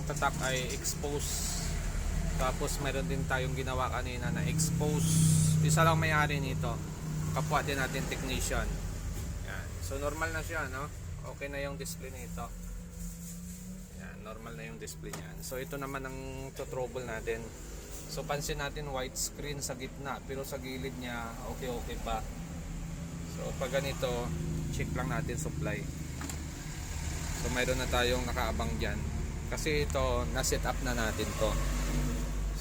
pagtatak ay expose. Tapos meron din tayong ginawa kanina na expose. Isa lang may-ari nito. Kapwa din natin technician. Yan. So normal na siya, no? Okay na yung display nito. Yan, normal na yung display niyan. So ito naman ang trouble natin. So pansin natin white screen sa gitna, pero sa gilid niya okay pa. So pag ganito, check lang natin supply. So mayroon na tayong nakaabang dyan. Kasi ito, na-set up na natin to.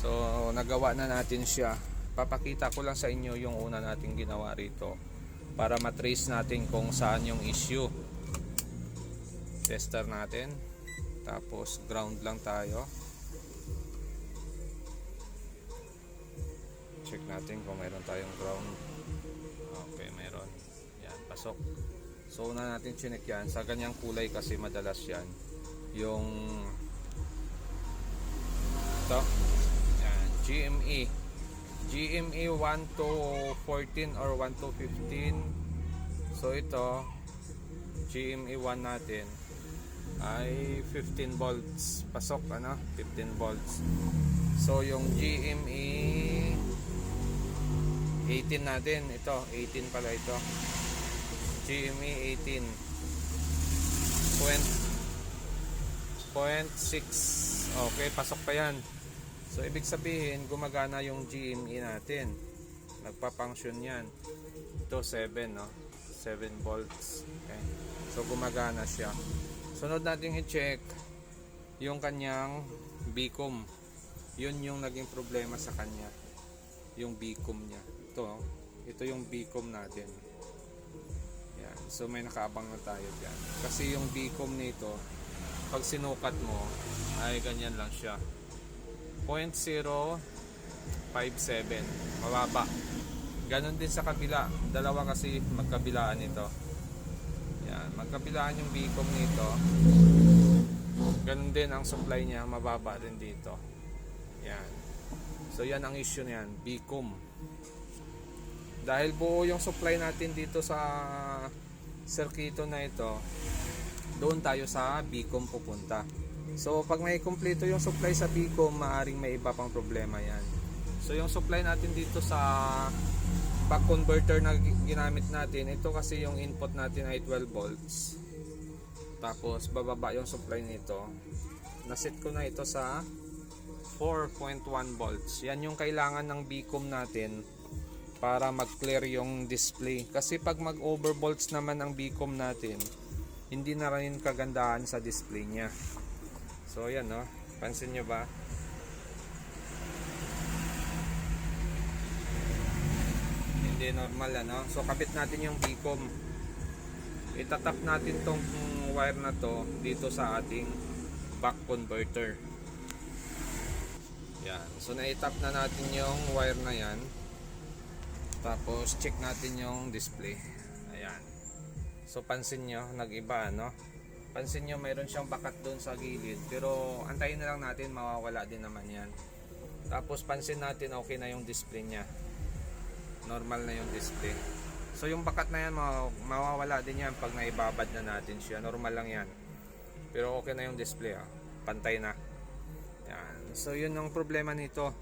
So nagawa na natin siya. Papakita ko lang sa inyo yung una nating ginawa rito para matrace natin kung saan yung issue. Tester natin. Tapos ground lang tayo. Check natin kung mayroon tayong ground. Okay, mayroon. Yan, pasok. So una natin chinek yan. Sa ganyang kulay kasi madalas yan. Yung ito. Yan, GME 1 to 14 or 1 to 15. So ito GME 1 natin ay 15 volts. Pasok, ano? 15 volts. So yung GME 18 natin, ito 18 pala ito. GME 18 0.6. Okay, pasok pa yan. So ibig sabihin gumagana yung GME natin. Nagpa-function yan. Ito 7, no? 7 volts. Okay. So gumagana siya. Sunod natin i-check yung kanyang Bcom. Yun yung naging problema sa kanya. Yung Bcom niya. Ito yung Bcom natin. Yan. So may nakaabang na tayo dyan. Kasi yung Bcom nito, pag sinukat mo, ay ganyan lang siya. 0.057. Mababa. Ganon din sa kabila. Dalawa kasi magkabilaan ito. Yan. Magkabilaan yung Bcom nito. Ganon din ang supply niya. Mababa rin dito. Yan. So yan ang issue niyan. Bcom. Dahil buo yung supply natin dito sa circuito na ito, doon tayo sa Bcom pupunta. So pag may kumpleto yung supply sa Bcom, maaring may iba pang problema yan. So yung supply natin dito sa back converter na ginamit natin, ito kasi yung input natin ay 12 volts. Tapos bababa yung supply nito. Naset ko na ito sa 4.1 volts. Yan yung kailangan ng Bcom natin para mag-clear yung display. Kasi pag mag-overvolts naman ang Bcom natin, hindi na rin kagandahan sa display niya. So yan, no? Pansin nyo ba? Hindi normal, ano? So kabit natin yung Bcom. Itatap natin tong wire na to dito sa ating back converter. Yan. So naitap na natin yung wire na yan. Tapos check natin yung display. Ayan. So pansin nyo, nag-iba, no? Pansin nyo, mayroon siyang bakat doon sa gilid. Pero antayin na lang natin, mawawala din naman yan. Tapos pansin natin, okay na yung display niya. Normal na yung display. So yung bakat na yan, mawawala din yan pag naibabad na natin siya. Normal lang yan. Pero okay na yung display, ah. Pantay na. Yan. So yun ang problema nito.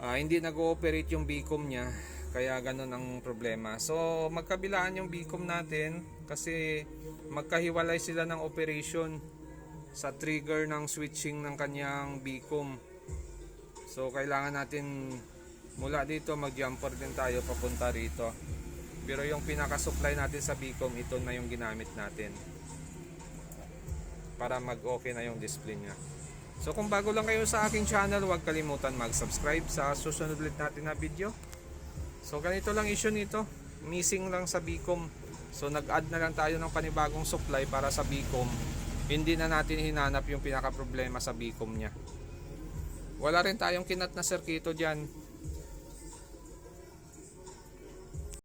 Hindi nag-ooperate yung Bcom niya. Kaya ganun ang problema. So magkabilaan yung Bcom natin kasi magkahiwalay sila ng operation sa trigger ng switching ng kanyang Bcom. So kailangan natin mula dito mag-jumper din tayo papunta rito. Pero yung pinaka-supply natin sa Bcom, ito na yung ginamit natin para mag-okay na yung display niya. So kung bago lang kayo sa aking channel, huwag kalimutan mag-subscribe sa susunod ulit natin na video. So ganito lang issue nito, missing lang sa Bcom. So nag-add na lang tayo ng panibagong supply para sa Bcom. Hindi na natin hinanap yung pinaka problema sa Bcom niya. Wala rin tayong kinat na circuito dyan.